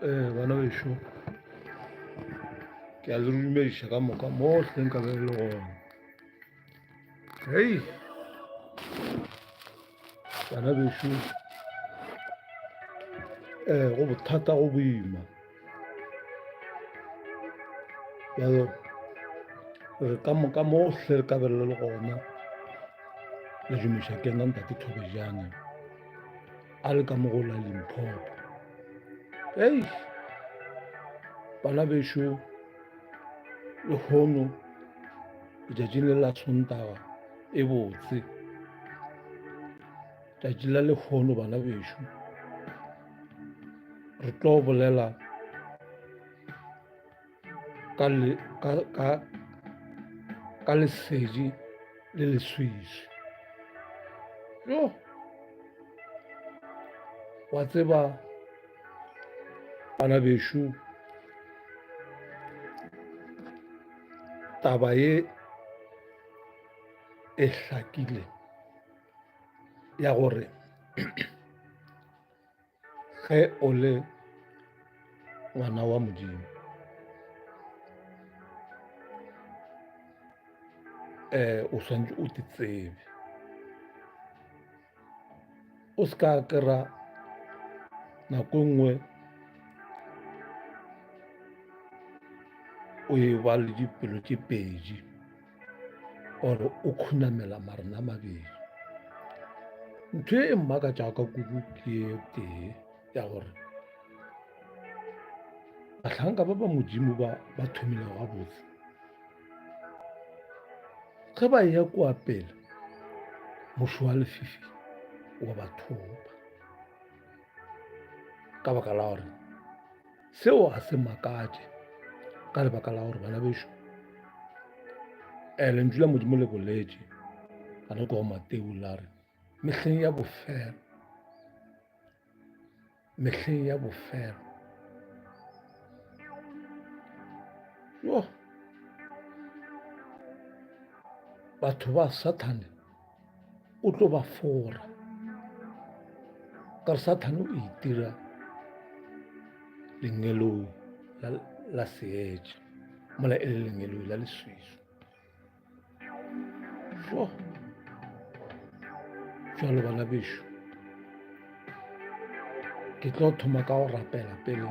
Bana bešo ke a le dumediša ka moka mohleng ka be le gona. Hei bana bešo go bothata go boima bjalo re ka moka mohle le ka be le gona le dumiša ke nna ntate Thobejane a le ka mo go la Limpopo. Hei bana bešo lehono letšatšing le la Sontaga e botse, tšatši la lehono bana bešo re tlo bolela ka lesedi le leswiswi. Yo wa tseba bana bešo taba ye e hlakile ya gore ge o le ngwana wa Modimo o swantse o te tsebe, o se ka kry-a nako nngwe o e ba le dipelo tše pedi ore o khunamela marena a mabedi. Ntho e mmakatša ka kudu ke ye tee ya gore bahlanka ba Modimo ba thomile gabotse ge ba ya kwa pele mošo wa lefifi wa ba thopa ka baka la gore seo a se makatše ka lebaka la gore bana bešo lentswe la Modimo le boletše ka nako go Mateu la re mehleng ya bofelo yo batho ba Sathane o tlo ba fora ka re Sathane o itira lenyelong la seetša mola e le lenyelong la leswiswi. So jalo bana bešo ke tlo thoma ka go rapela pele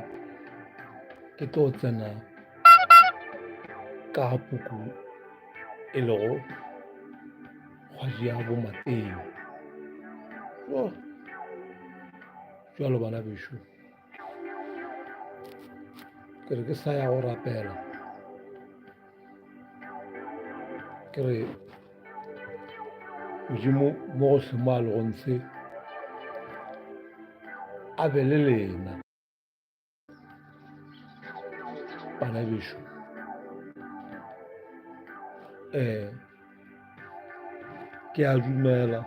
ke tlo tsena ka puku e lego kgwadi ya bo Mateu. Jalo bana bešo ke re ke sa ya go rapela ke re Modimo mo go se mo a lego ntshe a be le lena bana bešo. Ke a dumela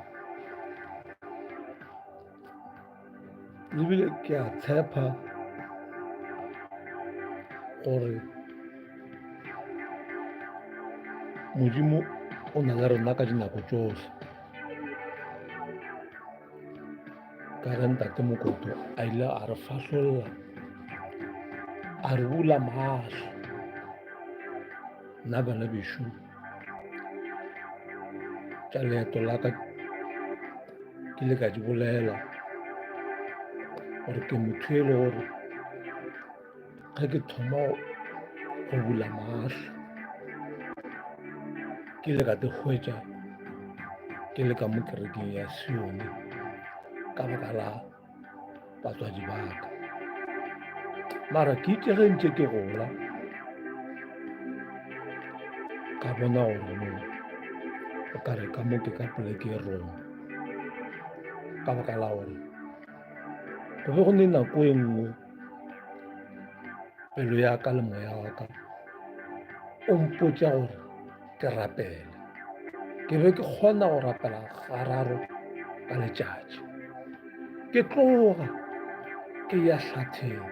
lebile ke a tshepa gore Modimo o na le rena ka dinako tsohle. Ka re ntate Mokoto a ile a re fahlolla a re bula mahlo nna bana bešo tša leeto la ka ke le ka di bolela gore ke motho e le gore ge ke thoma go bula mahlo ke le ka te hwetša ke le ka mo kerekeng ya Sione ka baka la batswadi ba ka. Mara ke itse ge ntse ke gola ka bona gore o ka re ka mo ke ka poleke e rong ka baka la gore go be go ne nako e nngwe pelo ya ka le moya wa ka o mpotša gore ke rapele, ke be ke kgona go rapela gararo ka letšatši, ke tloga ke ya hlatheng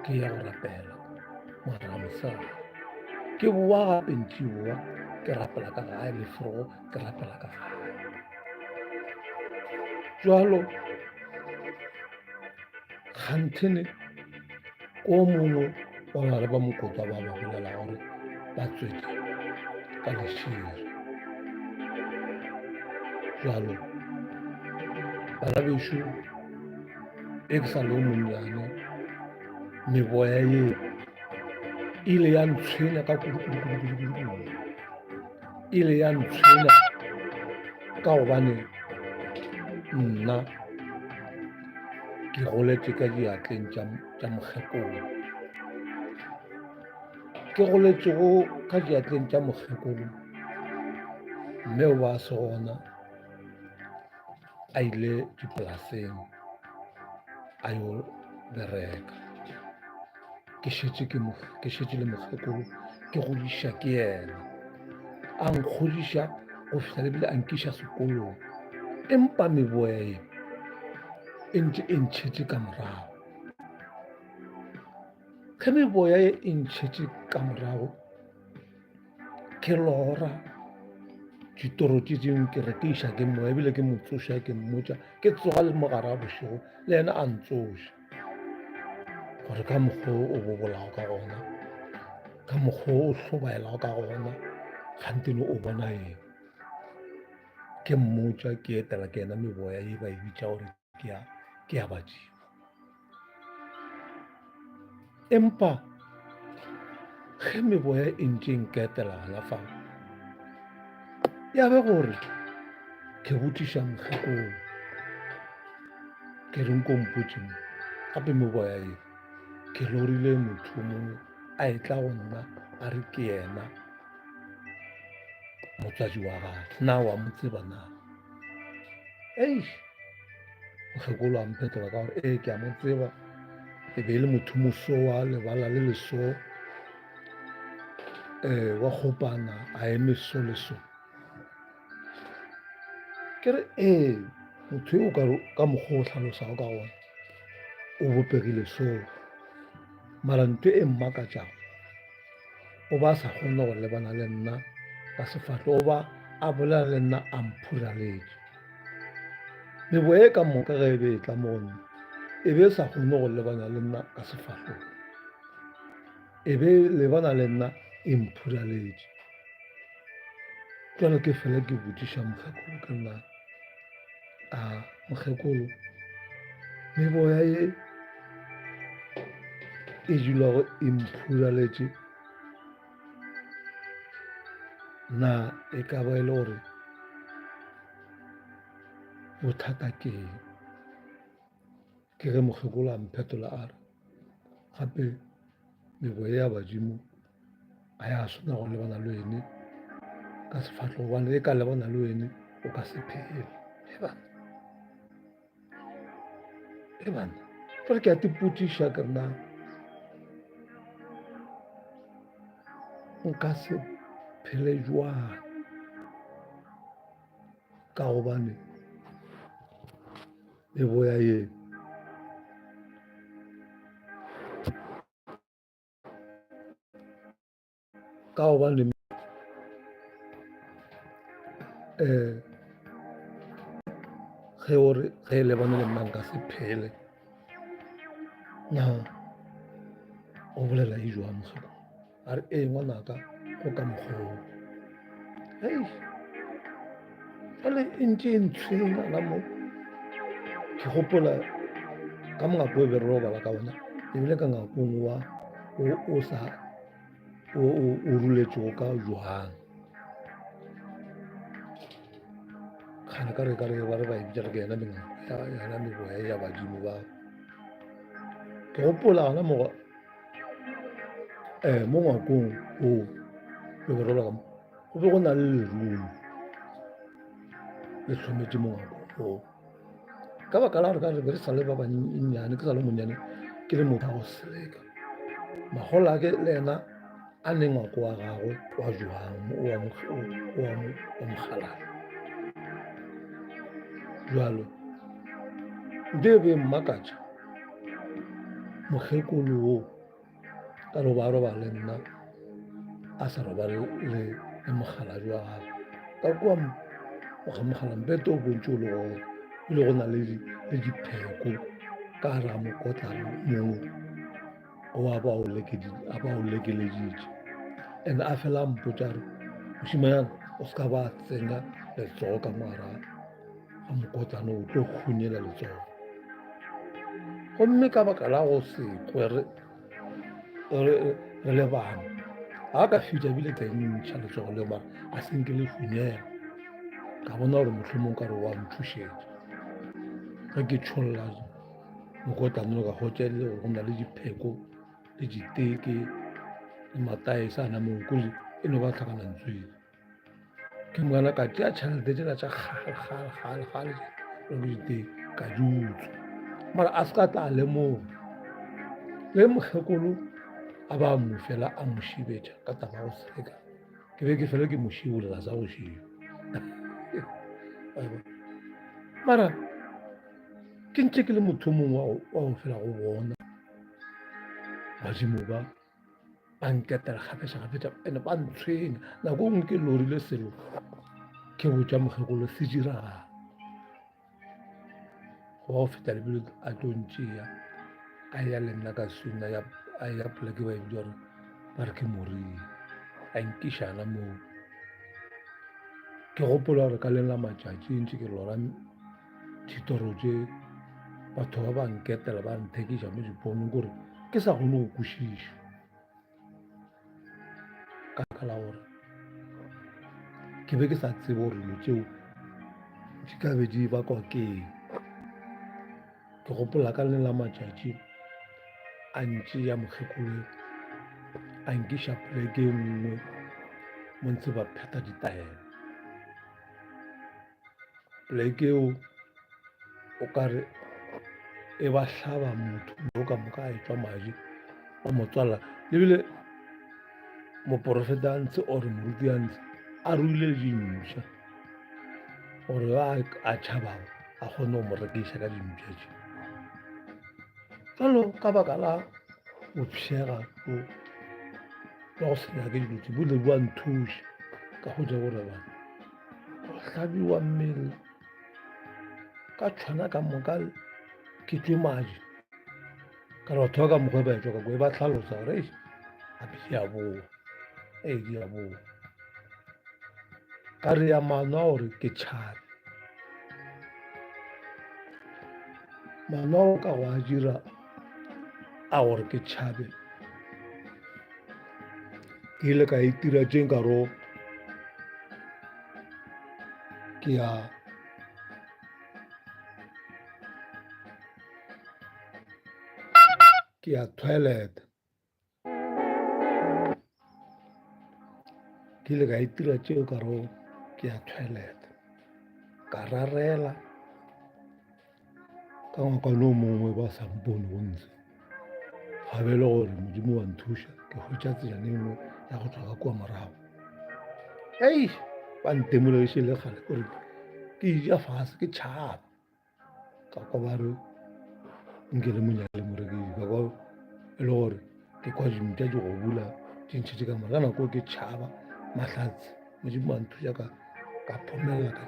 ke ya go rapela Moramosadi, ke boa gape ntšiboa ke rapela ka gae leforogo ke rapela ka gae. Jalo kganthene o mongwe wa bana ba mokotwa ba ba bolela gore ba tswetse ka leširi. Jalo bana bešo e ke sa le o monnyane, meboya ye ile ya ntshwenya ka kudu, ile ya ntshwenya ka gobane nna ke goletse ka diatleng tša mokgekolo. Ke goletšego ka diatleng tša mokgekolo, mme o ba se gona a ile dipolaseng a yo bereka. Ke šetše le mokgekolo ke godiša ke yena, a nkgodiša go fihla lebile a nkiša sekolong, empa meboya ye e ntše e ntšhetše ka morago. Ge meboya ye e ntšhetše ka morago, ke lora ditoro tše dingwe ke re ke iša ke moya, ebile ke motsoša ke mmotša, ke tsoga le mogare a bošego le yena a ntsoša gore ka mokgwa o bobolago ka gona, ka mokgwa o hlobaelago ka gona, gantene o bona eng. Ke mmotša, ke etela ke ena meboya ye ba e bitša gore ke ya badimo. Empa ge meboya e ntše nka etela gona fao, ya be gore ke botšiša mokgekolo, ke reng ko mpotše gape meboya ye ke lorile motho mongwe a etla go nna a re ke yena motswadi wa gage, na wa mo tseba na? Mokgekolo a mphetola ka gore ke a mo tseba, e be e le motho moso wa lebala le leso, wa kgopana a eme so le so. Ke re motho yo ka mokgwa o hlalosago ka gona o bopegile so, mara ntho e mmakatšago o ba sa kgona go lebana le nna ka sefatlo, o ba a bolela le nna a mphuraletše. Meboya e ka moka ge e be e tla mo go nna, e be sa kgone go lebana le nna ka sefatlo, e be lebana le nna e mphuraletše. Jalo ke fela ke botšiša mokgekolo ke nna, mokgekolo, meboya ye e dulago e mphuraletše, na e ka ba e le gore bothata ke eng? Ke ge mokgekolo a mphetola a re gape meboya ya badimo a ya swana go lebana le wene ka sefatlo, gobane e ka lebana le wene o ka se phele. Bana jale ke a tipotšiša ke rena nka se phele jwang, ka gobane meboya ye ka gobane ge e lebane le nna nka se phele, na o bolela e jwa mokgekolo? A re ngwanaka go ka mokgoo. Jale e ntše e ntshwenya la mo ke gopola ka mongako e be re robala ka ona, ebile ka ngakong o ruletšego ka Johan. Kgane ka re ba re ba e bitša re ke yana meboya ya badimo ba. Ke gopola gona mo ngwakong o be be rola ka mo go be go na le lerumo le tlhometše mo ngwakong o, ka baka la gore ka re be re sa le ba bannyane, ke sa le monnyane, ke le motho a go seleka magola ke le ena a ne ngwako wa gagwe wa Johan wa mogalane. Jalo ntho e be mmakatša mokgekolo wo ka roba le nna a sa roba le mogala jwa gagwe, ka kua mogalang bete o bontše o le gona, ile go na le dipheko ka gara mokotlana moo. o a ba o lekeleditše and a fela mpotša re mošimanyana o se ka ba tsenya letsogo ka moara ga mokotlana o tlo khunyela letsogo gomme ka baka la go se kwe re le bana ga ka fitša bile ka ntšha letsogo le mara a senke le hunyela ka bona gore mohlomong ka re wa nthušetša ge ke tšholla mokotlana ka gotšelele gore go na le dipheko le diteke le mataese a na monkole e no ba tlhakanantsweng ke mogana ka tea tšhelete tsela tša kgale le diteke ka di utswa mara a se ka tla lemoga le mokgekolo a ba mo fela a mo šibetša ka taba go seka ke be ke fela ke mo šibolela sa go šiba mara ke ntše ke le motho mongwe wa go fela go bona badimo ba nketela gafetša ande ba ntshwenya nako ngwe ke lorile selo ke botša mokgekolo se diragang go ba go feta lebile a tlo ntšea a ya le nna ka suna a ya poleke ba ebile gore ba re ke morii a nkišana moo ke gopola gore ka leng la matšatši ntše ke lora dithitoro tše batho ba ba nketela ba nthekiša mo diponong gore ke sa kgone go kwešiša ka ka la gore ke be ke sa tsebe gore dilo tšeo di ka be di bakwa keng ke gopola ka leng la matšatši a ntše ya mokgekolo a nkiša poleke e nngwe mo ntse ba pheta ditaelo poleke eo o ka re e ba hlaba motho mo ka moka a etswa maji ba mo tswala lebile moporofeta a ntse ore moruti a ntse a ruile le dimpša gore a tšhabago a kgone go mo rekiša ka dimpša tše jalo ka baka la go pšhega le go senyake dilo tse bole bo a nthuša ka go ja gore bana go hlabiwa mmele ka tshwana ka moka ke tswe maji ka re batho ba ka mokgwa ba etswa ka koe ba tlhalosa gore gape di a boa di a boa ka re ya maano a gore ke tšhabe maano ao ka go a dira a gore ke tšhabe ke ile ka itira tšeng ka ro ke ya toilet ke ile ka itira tšeo ka ro ke ya toilet ka rarela ka ngwakwane o mongwe ba sa mpone go ntse ga be le gore modimo wa nthuša ke hwetša tselane engwe ya go tswa ka kua morago ba ntemolegiše le kgale kore ke ija fase ke tšhaba ka kwa ba re nke le monyale morekedi ka kwa e le gore ke kwa dimpša di go bula dintšhe tše ka mora ka nako ke tšhaba mahlatse modimo wa nthuša ka phomelela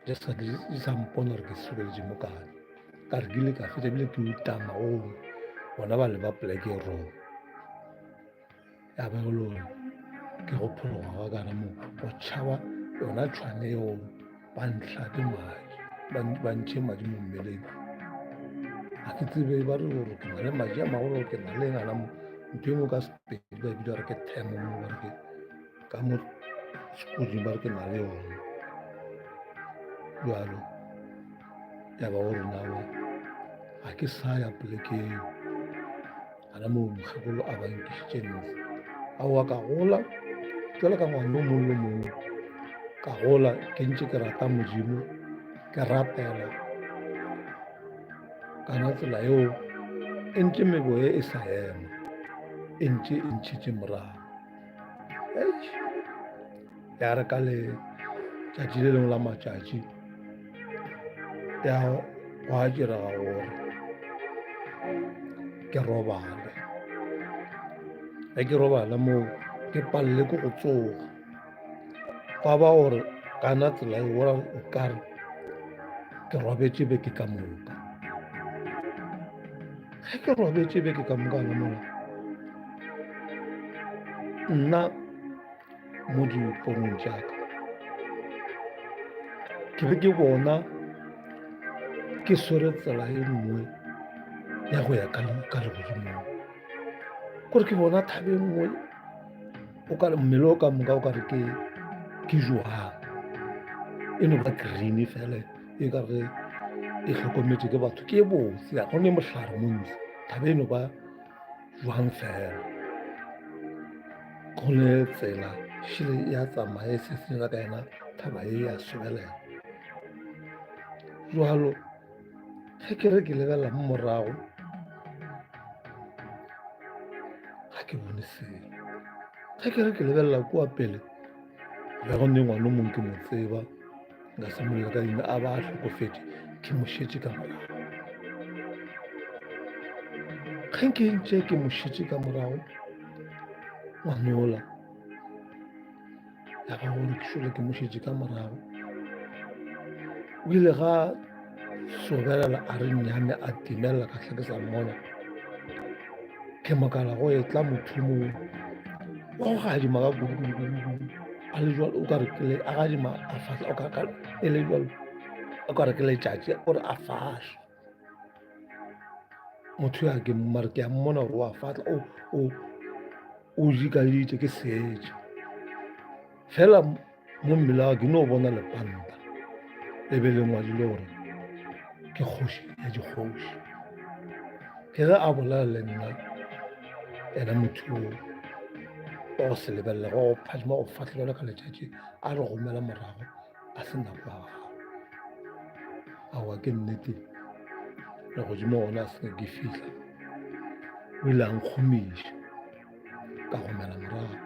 di sa mpona gore ke sesokeletše mo kane ka re ke ile ka fetša bile ke utama gongwe bona ba le ba poleke e roba ya ba go le gore ke go phologa ga kana mo go tšhaba yona tshwane eo ba ntlhake madi ba ntšhe madi mo mmeleng ga ke tsebe ba re gore ke na le madi a magolo ke na le ngana mo ntho engwe ka sepedi ba ebile gore ke themo mo bare ke ka mo sekoding ba re ke na le yone jalo ya ba gore nawa ga ke sa ya polekeng gana mo mokgekolo a bankišitše ntse aowa ka gola jalo ka ngwane o mongwe le mongwe ka gola ke ntše ke rata modimo ke rapela kana tsela eo e ntše meboe e sa ema e ntše e ntšhitše morago ya re ka le tšatši le lengwe la matšatši ya go a direga gore ke robale ge ke robala moo ke palelwe ke go tsoga fa ba gore kana tsela e ora o kare ke robetše be ke ka moka ge ke robetse beke ka moka la mola nna mo diponong jaaka ke be ke bona ke swere tsela e nngwe ya go ya ka legodimong kore ke bona thabe nngwe o ka mmele o ka moka o ka re ke jwang e no ba green fela e ka re e tlhokometse ke batho ke e botse ga gone motlhare montsi thabe e no ba jwang fela go le tsela šile ya tsamaya se sena ka yena thaba e ya sobelela jwalo ge ke re ke lebelela mo morago ga ke bone selo ge ke re ke lebelela kua pele be gonne ngwana o mongwe ke mo tseba nka se molela ka dina a ba a tlhokofetse ke mo šetse ka morago ge ke ntše ke mo šetse ka morago ngwanola ya ga gore ke šole ke mo šetse ka morago o ile ga sobelela a re nnyane a timelela ka tlha ke sa mmona ke makala go etla mothomong wa go gadima ka kudu a le jalo o ka re a gadima a fahla e le jalo o ka re ke letšatši gore a fahla motho ya ke mare ke a mmona gore wa fahla o jikaditše ke seetše fela mo mmele wa ke no bona lepanta le be le ngwadile gore ke kgoši ya dikgoši ke ge a bolela le nna ena motho o wa go se lebelela go go phadima go fatlhela ka letšatši a re gomela morago a se nako ya gago aowa ke nnete le godimo gona a seke ke fihla o ile a nkgomiša ka gomela morago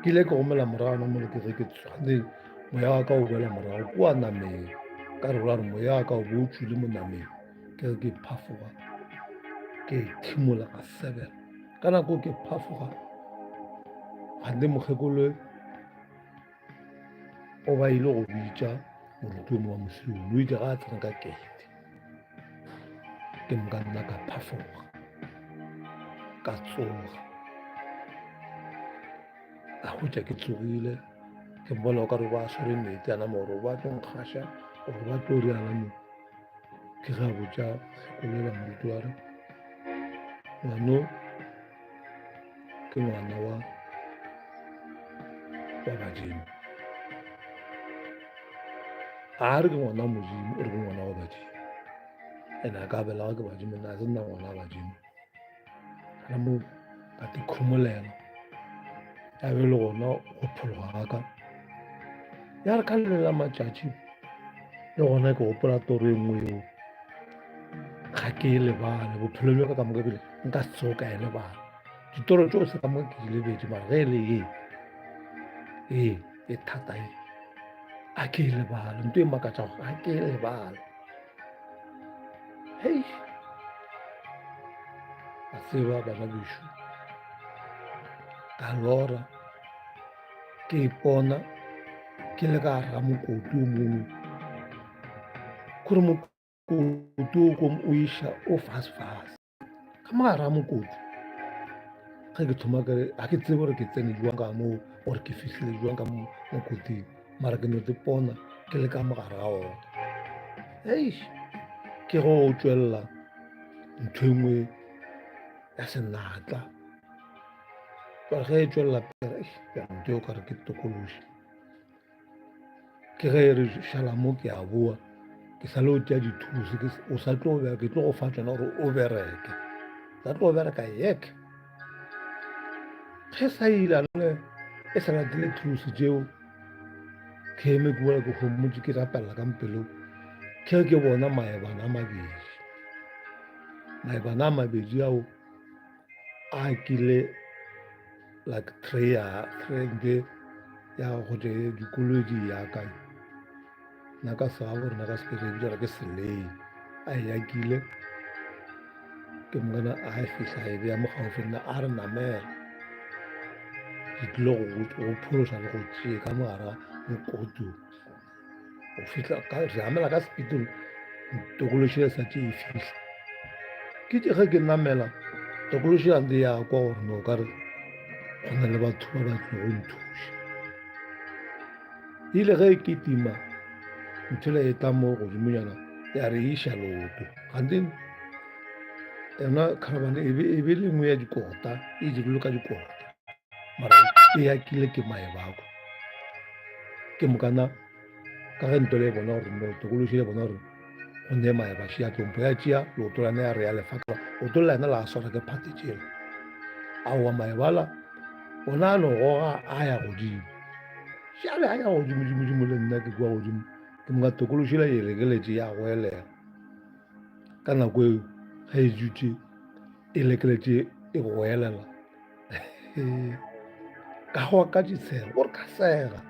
ke ile ke gomela morago na mole ke ge ke tshwane moya wa ka o boela morago kua nameng ka re gola re moya wa ka o bo o tswile mo nameng ke ge ke phafoga ke thimola ka sebela ka nako ke phafoga gante mokgekolo o ba ile go bitša moruti o mo wa mosilo o itse ga a tsena ka keite ke moka nna ka phafoga ka tsoga a hwetša ke tsogile ke bona o ka re ba swere mete a nama gore ba tlo nkgaša gore ba tlo riana mo ke ga botša kgekolola moruti wa re ngwano ke ngwana wa badimo a re ke ngwana wa modimo o re ke ngwana wa badimo ene a ka belaga ke badimo nna se nna ngwana wa badimo ga mo ka tikhomolela ya be le gona go phologa ga ka ya re ka le la matšatši le gona ke gopola toro e nngwe eo ga ke e lebale bophelo bja ka moka bile nka se tseo ka e lebala ditoro tšeo se ka moka ke di lebetse mara ge e le e thata e a ke e lebala nto e makatšago ga ke e lebala hei a tseba bana bešo ka lora ke ipona ke le ka ra mokotu o mongwe kore mokotu o ko o iša o fast ka mogare a mokotu ge ke thoma kere ga ke tsebe gore ke tsene jwang ka moo gore ke fihlile jwang ka mokoting mara ke nete pona ke le ka mogare ga ona hei ke go o tswelela ntho e nngwe ya senatla gore ge e tswelela pere ya nto o kare ke tokološi ke ge e re šala mo ke a boa ke sa le o tšea dithurusi o sa tlo bereka ke tlo go fa tsona gore o bereke sa tlo bereka yeke ge sa ilale e sa latile thurusi tšeo ke eme ke bola ke homotse ke rapelela ka mpeleo ke ge ke bona maebana a mabedi ao a kile like trende ya gote dikoloi di yakang naka sa gore naka se ke jara ke selei a yakile ke mona a fihla e be ya mo gaufina a re namela ke tlile go pholosa le go tšee ka mogara mokotu go fihla re amela ka sepitolo tokološile sa tše e fihla ke ge ke namela tokološi ante ya kwa gore no ka re go na le batho ba ba tlo go nthuša ile ge ke tima nthole e tla mo godimonyana ya re iša leoto gante yona caravane e be le nngwe ya dikota e dirilwe ka dikota mara e yakile ke maebako ke mokana ka ge ntole e bona gore no tokološi le bona gore go ne maeba šia tlompo ya tšea leoto lane ya re ya lefaka leoto le lane la swara ke phate tšela aowa maebala bona a no goga a ya godimo šale a ya godimo le nna ke kwa godimo ke moka tokološi la elekeletše ya goelega ka nako eo ga e dutše e lekeletše e goelela ka goa ka ditshega gore ka sega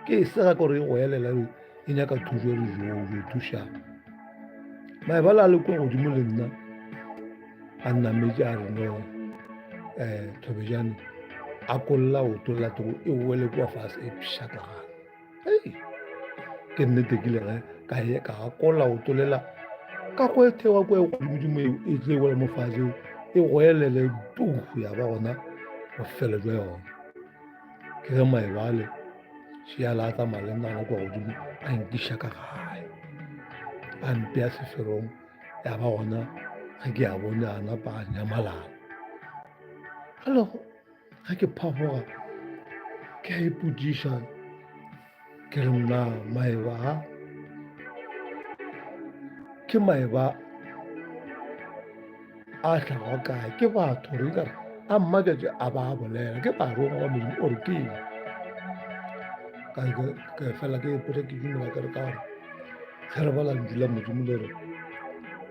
ke e sega kore e goelela e nyaka thuso re jo thušang maebala a le kwa godimo le nna a nnametse a re no Thobejane a kolla oto la toko e wele kwa fase e pšhatlagana ke nnete ke le ge ka ye ka kolla oto lela ka go ethewa kwa e godimo e tle wele mo fase e goelele tufu ya ba gona go fele jwa yona ke ge maebale šia la tsamaya le nnana kwa godimo a nkiša ka gae a mpea seferong ya ba gona ge ke a bone a napa a nyamalala alego ga ke phafoga ke a ipotšiša ke re nna maeba ke maeba a tlhaga kae ke batho re kare a mmaketse a ba a bolela ke ba roga wa modimo ore ke ke fela ke ipotsa ke dumela kere ka gore ge re bala ledula modimo le re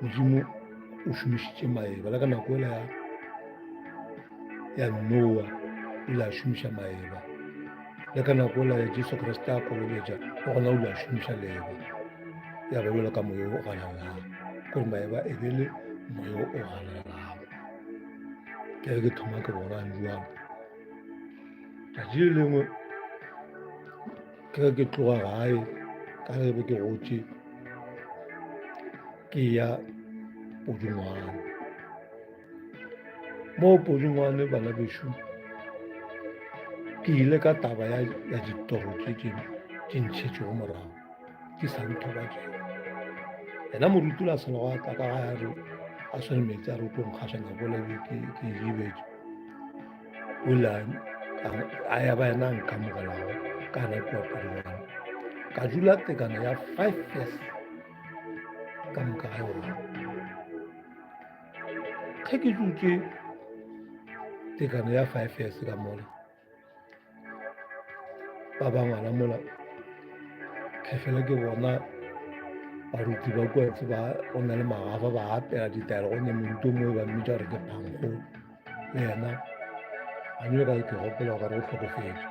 modimo o šomišitše maeba le ka nako ele ya Noa o ile a šomiša maeba le ka nako ele ya Jesu Kriste a kolobetša o gona o ile a šomiša leba ya ba bjalo ka moya o galalago kore maeba e be le moya o galalago ke re ke thoma ke bonang jwang tšatši le lengwe ke ge ke tloga gae ka ge be ke gotše ke ya Pudungwane mo Pudungwane bana bešo ke ile ka taba ya ditoro tše ntšhetšego morago ke sa nthobatšego yena moruti la selo ga tla ka ga ya re a swene metsi a re o tlo nkgašana bolebe ke jibetše o ile a ya ba yena nkamogelago ka na kua Pudungwane ka dula tekano ya 5 years ka moka ga yona ge ke dutse tekano ya 5 years ka mola ba bangwana mola ke fela ke bona baruti ba kwetse ba o na le magafa ba apela ditaelo gonne moruti mo ba mmitša gore ke phankgo le yena a nyo ka ke gopela gore o tlhokofetse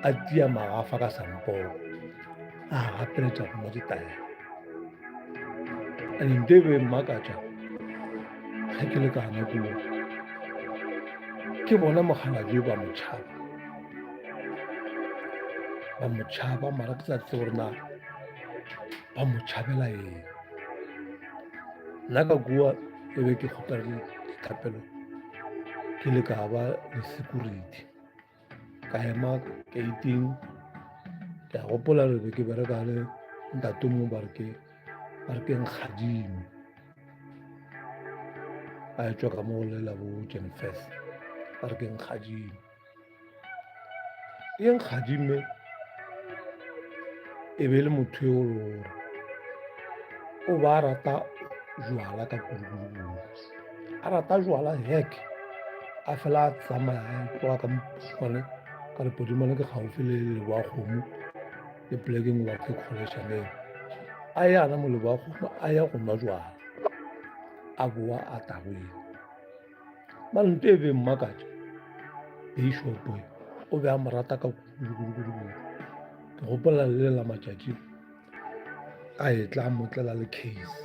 a tia magafa ka sampoo a gapeletša gona ditaelo ane nte be mmakatša ge ke le kana kuo ke bona mokgalabje ba motšhaba mara ke sa tse gore na ba motšhabela eng nna ka kua e be ke kgopela dithapelo ke le ka ba le security ka ema gating ke a gopola re be ke bereka le ntate mo ba re ke nkgadime a etswa ka mo lela bo Jan First ba re ke nkgadime e nkgadime e be le motho yo le gore o ba a rata jwala ka kudu a rata jwala hek a fela a tsamaya a tloga ka mpone ka lepodimane ke gaufi le leboa kgomo le plekeng wa ke kgolešaneng a yana mo leboa kgomo a ya go nwa jwala a boa a taboe manto e be mmakatša beishopo o be a mo rata ka kudu ke gopola le la matšatši a e tla motlela le case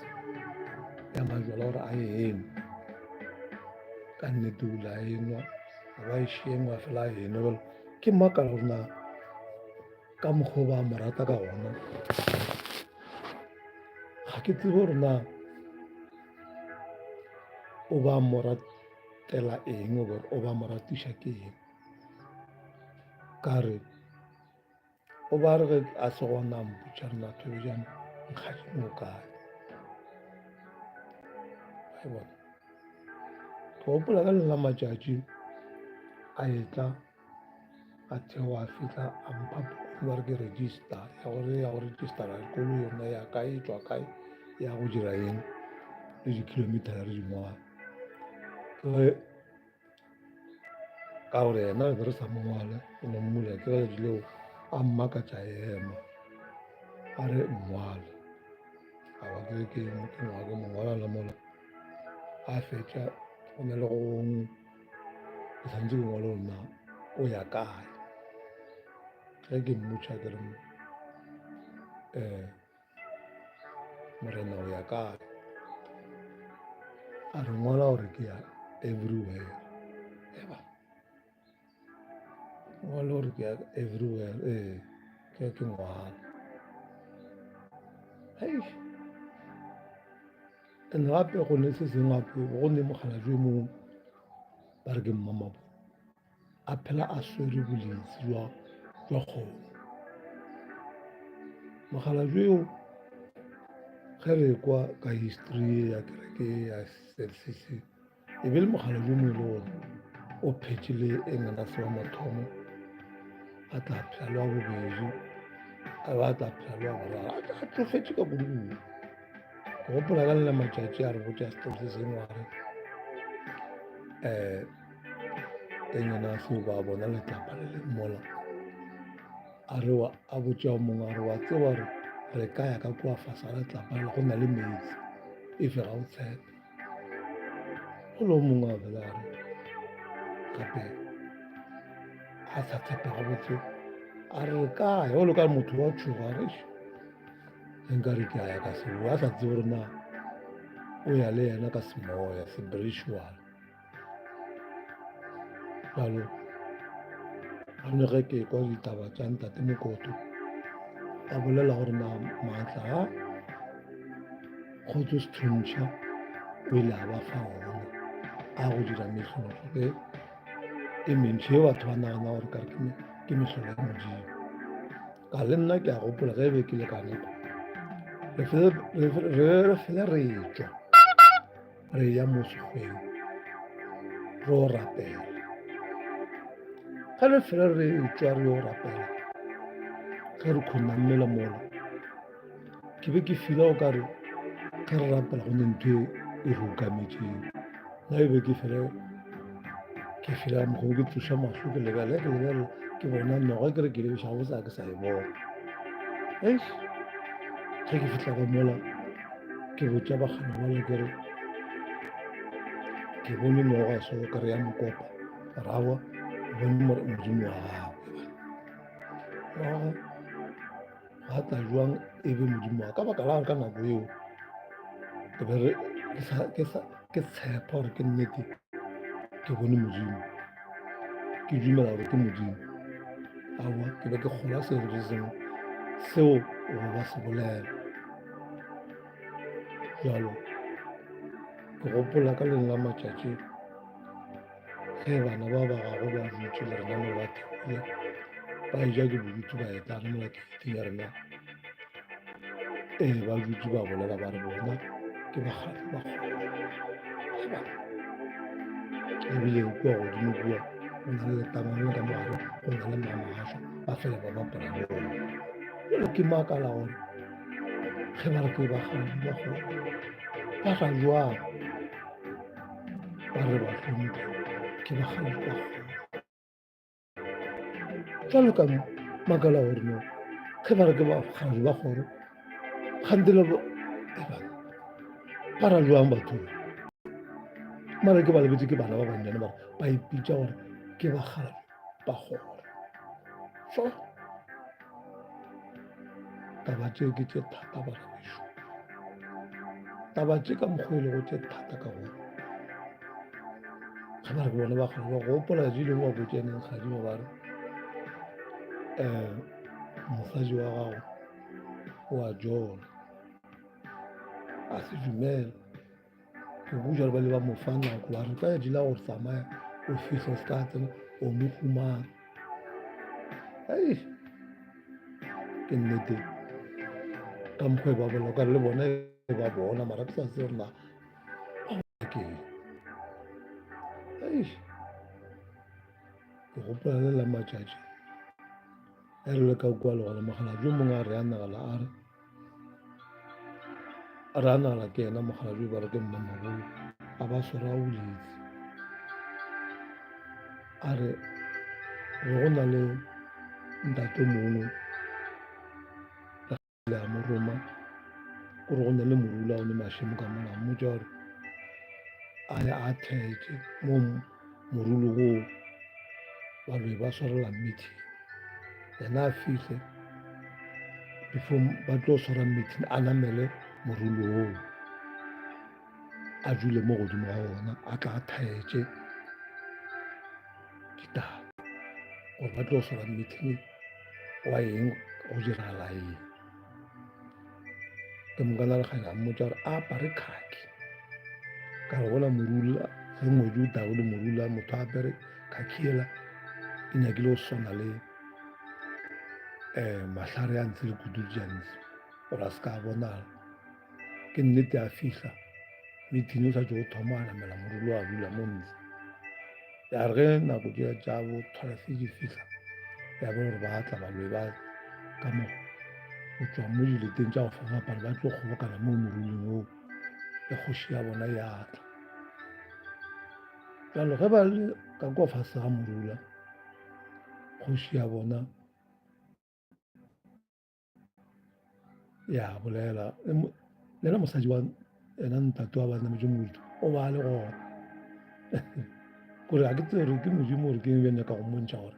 ya majwala gore a eno ka nnete ula a enwa a ba ešengwa fela a eno bela ke makala gore na ka mokgwa ba mo rata ka gona ga ke tsebe gore na o ba mo ratela eng gore o ba mo ratiša ke eng ka re o ba re ge a se gona mputša rena thebe jang nkgadimo o kae ke gopola ka lela matšatši a etla a thewa a fihla a mpha ba re ke register ya go registera dikolo yona ya kae e tšwa kae ya go dira eng le di-kilometer di ngwana ge ka gore yena re be re sa mongwale o ne mmula ke ge dileo a mmakatša ema a re ngwale a ba ke mongwala le mola a fetša go na le gongwe ke tshwanetse ke ngwale ona o ya kae ge ke mmotša ke re morena o ya kae a re ngwala gore ke ya everywhere ngwala gore ke ya everywhere ke ngwala and gape go ne se seng gape go ne mokgalabje mongwe ba re ke mmamabo a phela a swere boletsi jwa kgomo mokgalabje o ge re kwa ka history ya kereke ya CCC e be le mokgalabje mo e le gore o phetšile engana se wa mathomo a tla phela le wa bobedi a ba tla phela le wa boraro a tlofetše ka kudukudu ke gopola ka lela matšatši a re botša setori se sengware engana seo ba bona letlapa le le mola a re a botša o mongwe a re wa tseba re re ka ya ka kua fasa letlapa le go na le meetse efe ga o tshepe go le o mongwe a bela re gape a sa tshepe gabotse a re kae o le ka motho wa tšhoga rešo nka re ke a ya ka seo a sa tsebe gore na o ya le yena ka semoya spiritual jalo gane ge ke kwa ditaba tša ntate Mokoto a bolela gore na maatla a kgotso sethuntšha o ile a ba fa ona a go dira mehlolo ge e mentši e batho ba nagana gore kare ke mehlolo ya modimo ka le nna ke a gopola ge e be ke le ka neko re fele re tšwa re ya mo sekgweng re o rapela ga re fele re tšwa re o rapela ge re kgonammela mola ke be ke fila o kare ge re rapela go ne ntho e re ukametšeng na e be ke fela mokgwa ke tsoša mahlo ke lebelela ke bona noga ke re ke lebeša go sa ke sa e bona ge ke fihla ka mola ke botša bakgana bala ke re ke bone noga seo ka re ya mokopa rawa bone modimo wa gagwe noga ga tla jwang e be modimo wa ka baka la ka nako eo ke be ke tshepa gore ke nnete ke bone modimo ke dumela gore ke modimo aowa ke be ke kgola seruri sengwe seo o ba se bolela jalo ke gopola ka leng la matšatši ge bana ba ba gago ba dutse le rena mo ba theoile ba eja ke bodutu ba etla re mola keiteng ya rena ba dutse ba bolela ba re bona ke bagadi ba kgona ebile kua godimo kua go na le letamane ka mogare go na le mamašwa ba fela ba bapela le ona jalo ke makala gore ge ba re ke bagadi ba kgona ba ga jwang ba re ba hlomphe ke bagadi ba kgona jalo ka makala gore no ge ba re ke bagadi ba kgoro kgantele ba ra jwang batho mara ke ba lebetse ke bana ba bannyane bare ba ipitša gore ke bagadi ba kgoro so taba tše ke tše thata ba rabešo taba tše ka mokgwa e lego tše thata ka gore ge ba re ke bone bagadi ba gopola di leng wa botseneng kgadimo ba re mosadi wa gago wa jona a se dumela ke buja ba le ba mo fa nako ba re ka dila gore tsamaya o fitlhe se ka tsena o mo humana ke nnete ka mokgwa ba bola ka le bona ba bona mara ke sa se gore na ke ke gopola le la matšatši e re le ka kwa le gona mogala jo mongwe a re a nagala a re a nagala ke ena mogala jo ba re ke mmamagolo a ba swara o letsi a re go na le ntate mono le a mo roma gore go na le morula o ne mašemo ka mona mmotsa gore a ya a thetse mo morulo oo ba be ba swarela meeting yena a fihle before ba tlo swara meeting a namele morulo oo a dule mo godimo ga ona a tla a thaetse ditaba gore ba tlo swara meeting wa eng go diragala eng ke moka leganya mmotsa gore a apare khaki ka re gola morula ge ngwedi o tago le morula motho a apere khaki ela e nyakile go swana le mahlare a ntse le kudu jantsi gore a se ka bonala ke nnete a fihla meeting o sa tse go thoma a namela morulo a dula mo ntse ya re ge nako tša bo 12 di fihla ya ba gore ba tla baloi ba ka mo go tswa mo dileteng tša go fapapane ba tlo kgobokana mo morulong oo le kgoši ya bona ya tla jalo ge ba le ka kwa fase ga morula kgoši ya bona ya bolela lena mosadi wa ena ntate wa ba nametse modu o ba le gona kore a ke tsere ke modimo gore ke bene ka go montšha gore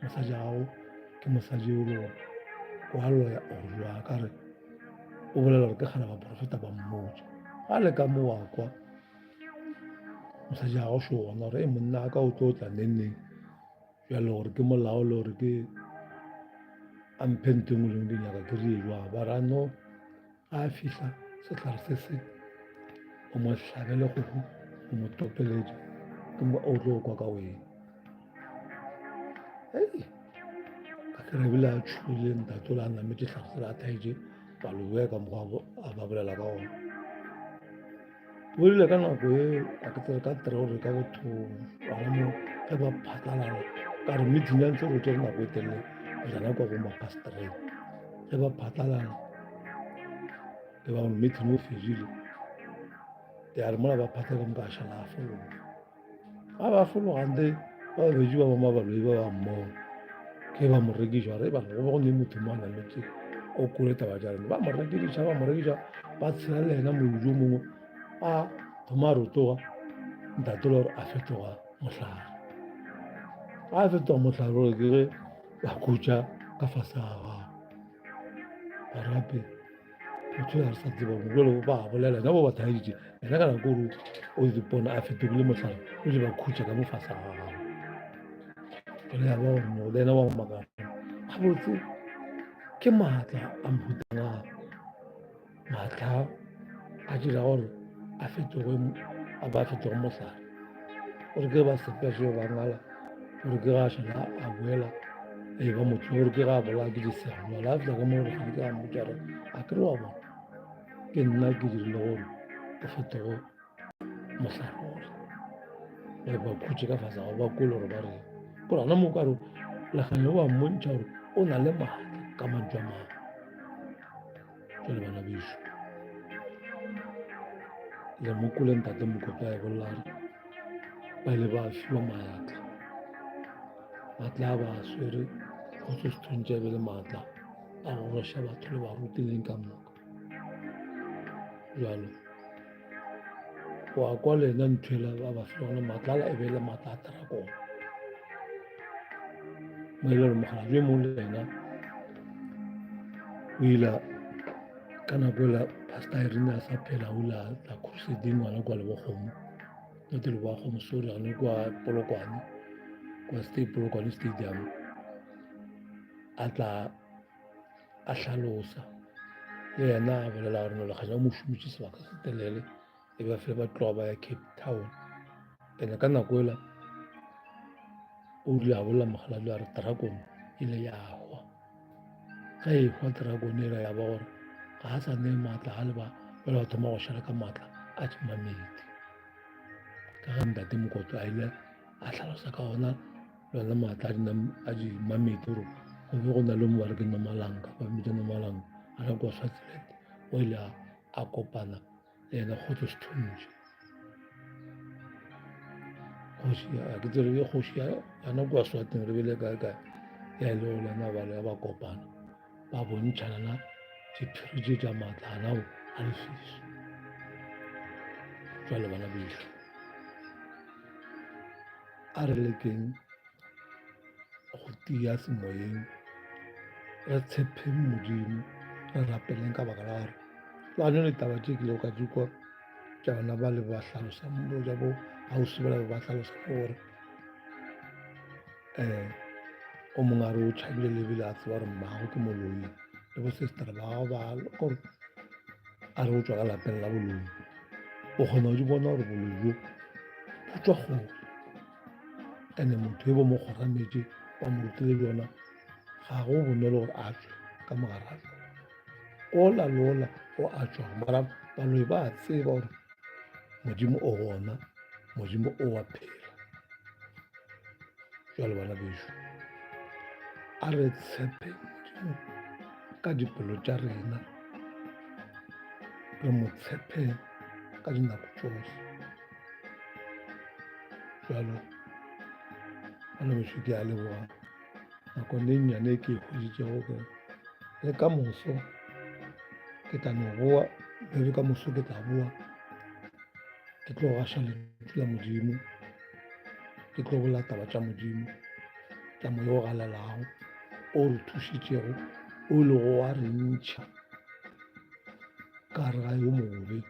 mosadi gago ke mosadi o le gore wa loya orwa ka re o bolela gore ke kgana ba profeta ba mmotse ga le ka mo wa kwa mosadi gago se gona gore monna a ka o tlo tla nenneng bjale gore ke molao le gore ke a mphente ngwe leng dinyaka ke re jwa ba ra no a fihla sehlare se se o mo hlabele kgogo o mo topeletše ke mo o tlo kwa ka wena ka ke rebile a tšhwile ntate le a nametse hlare se le a thaetse balobe ka mokgwa a ba bolela ka gona borile ka nako e a ke tsere ka tere gore ka bothong gona mo ge ba phatlalala ka re meeting ya ntse go tsere nako e telele jana kwa go mapastreng ge ba phatlalala ke ba gore meeting o fedile ya re mola ba phata ka moka a šala a fologa ga ba fologante ba babedi ba bama baloi ba ba mmona ke ba mo rekiša gore ba go be go ne motho mo a nametse o kole taba tša rena ba mo rekiša ba tshela le ena modu o mongwe a thoma a rotoga ntate le gore a fetoga mohlare a fetoga mohlare gore ke ge ba khutša ka fase ga gago barape motho ya re sa tseba bogolo ba bolela ena bo ba thaeditše ena ka nako gore o dipona a fetogile mohlare o le ba khutša ka mo fase ga gago jale ya ba gore mo le ena wa makana ga botse ke maatla a mphutang a maatla a dira gore a ba fetoge mohlare gore ke ba sepese ba ngala gore ke ga šala a boela ba motho gore ke ga bola ke disego la fela ka mo gore ga ke a motšare a kere wa bona ke nna ke dirile gore o fetoge mohlare gore ba khutše ka fase ga ba kole gore ba re gore gona mo kare legane wa mmontšha gore o na le maatla ka mantšu a mago jale bana beso le mokole ntate mokope a e bolelare ba ile ba fiwa maatla a ba swere go se sethontša e be le maatla a go goša batho le barutileng ka moka jalo wa kwa le ena nthwela ba ba fiwa gona maatla ala e be le maatla a terakona mo e le gore mogala jo mo le ena o ile ka nako ela pastor Irene a sa phela o ile la crusade ngwana kwa Lebokgomo note Lebokgomo sorry gane kwa Polokwane kwa Polokwane stadium a tla a hlalosa le yena a bolela gore no leganya o mo šomitše sebaka se telele e ba fele ba tloga ba ya Cape Town. And ka nako ela o ile a bolela Mokgalajwe a re dragon ile ya hwa. Ga e hwa dragon ela ya ba gore ga a sa neye maatla ga le ba thoma go šala ka maatla a tšhemamedi. Ka ga ntate Mokotlo a ile a tlhalosa ka gona lona maatla a dimamedi gore go be go na le mo ba re ke Nomalanga ba mmitsa Nomalanga a nako wa Swaziland o ile a kopana le ena Kgotso Sithunzwa. Ke tsere ke kgoši ya nako wa Swateng re bele kae ya e le go lena bale ba kopana ba bontšhana diphiri tše tša maatla anao a lefiso. Jwale bana beso a re lekeng go tia semoyeng re tshepeng Modimo re rapeleng ka baka la gore lwane le taba tše kile ka dikwa tša bana ba le ba hlalosang ja bo ausi ba le ba hlalosa gore o mongwe a re o tšhabile lebile a tseba gore mmago ke moloi le bo sestere ba gago ba kore a re o tswa ka lapeng la boloi o kgona go di bona gore boloi bo tswa kgole. And-e motho e bo mo kgorametše ba mo rutile bjona ga go bonolo gore a tswe ka mogara ola le ola o a tswago mara baloi ba a tseba gore Modimo o gona, Modimo o wa phela. Jwale bana beso a re tshepeng Modimo ka dipelo tša rena, re mo tshepeng ka dinako tsohle. Jwalo bana beso ke a leboga nakong e nnyane e ke e hweditšego ke le ka moso ke tla no boa maybe ka moso ke tla boa ke tlo gaša lentswe la Modimo, ke tlo bolela taba tša Modimo tša moya o galalago o re thušitšego o ile go wa re ntšha ka re ga yo mobe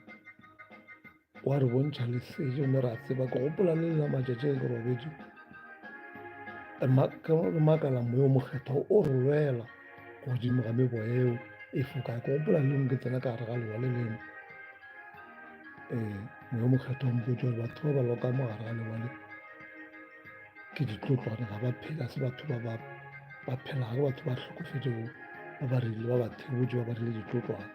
wa re bontšha leseje mme ra tseba ke gopola le lela matšatši ke robetše re makala moya o mokgetho o re lwela godimo ga meboya eo e fokae ke gopola le lengwe ke tsena ka gare ga lewa le lengwe moya o mokgetho o mpotse gore batho ba ba loka mogare ga lewa le ke ditlotlwane ga ba phela se batho ba phela ga batho ba hlokofetšego ba ba rile ba ba thebotse ba ba rile ditlotlwane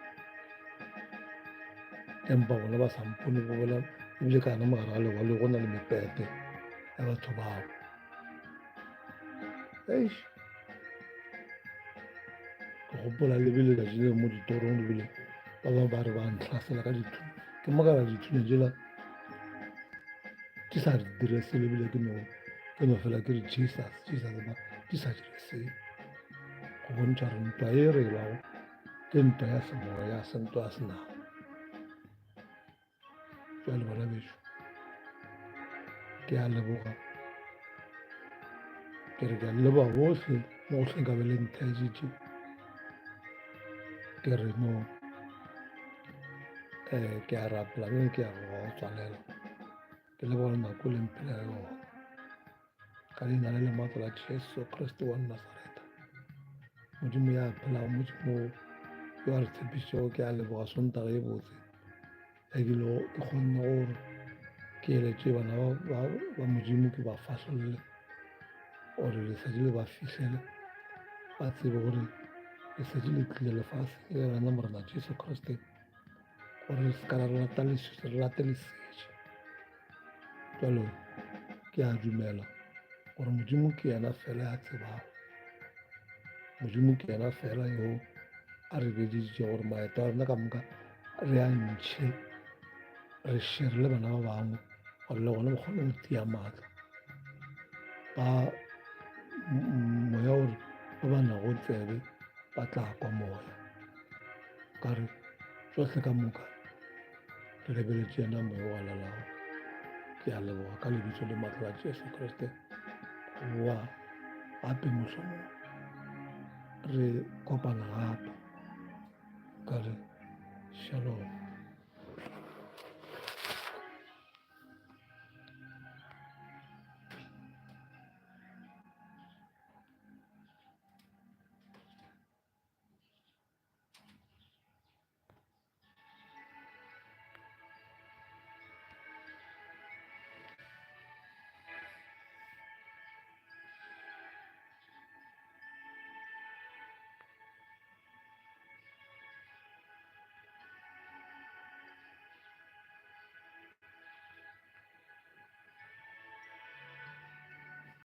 empa bona ba sampone go bola ebile ka yana mogare ga lewa le go na le mepete ya batho bao. Ke gopola lebile ka jele mo ditorong lebile ba bangwe ba re ba ntlhasela ka dithunya ke makala dithunya jela ke sa dire se lebile ke no fela ke re Jesus ba di sa dire se go bontšha re ntwa e re elago ke ntwa ya semoya se ntwa ya senama. Jwale bana beso ke a leboga ke re ke a leboga bohle mo go hleng ka be le nthešitše ke re no ke a rapela mme ke a go tswalela ke leboga le nako le mphela yona ka leina le lematla la Jesu Kriste wa Nazareta Modimo ya phelago Modimo yo a re tshepišitšego ke a leboga sontaga e botse ebile ke kgonne gore ke eletše bana ba Modimo ke ba fahlolole gore lesedi le ba fihlele ba tsebe gore lesedi le tlile lefase e rena morena Jesu Kriste gore re se ka re late leseše. Jalo ke a dumela gore Modimo ke yena fela ya tsebago, Modimo ke yena fela yo a re beditše gore maeto a rena ka moka re a ntšhe re šere le bana ba bangwe gore le gona bokgone go tia maatla ba moya gore ba ba nago tsebe ba tla kwa moya ka re tsohle ka moka re lebeletše yena moya o galalago. Ke a leboga ka lebitso le maatla a Jesu Kriste wa gape mohlomong re kopana gape ka re shalom.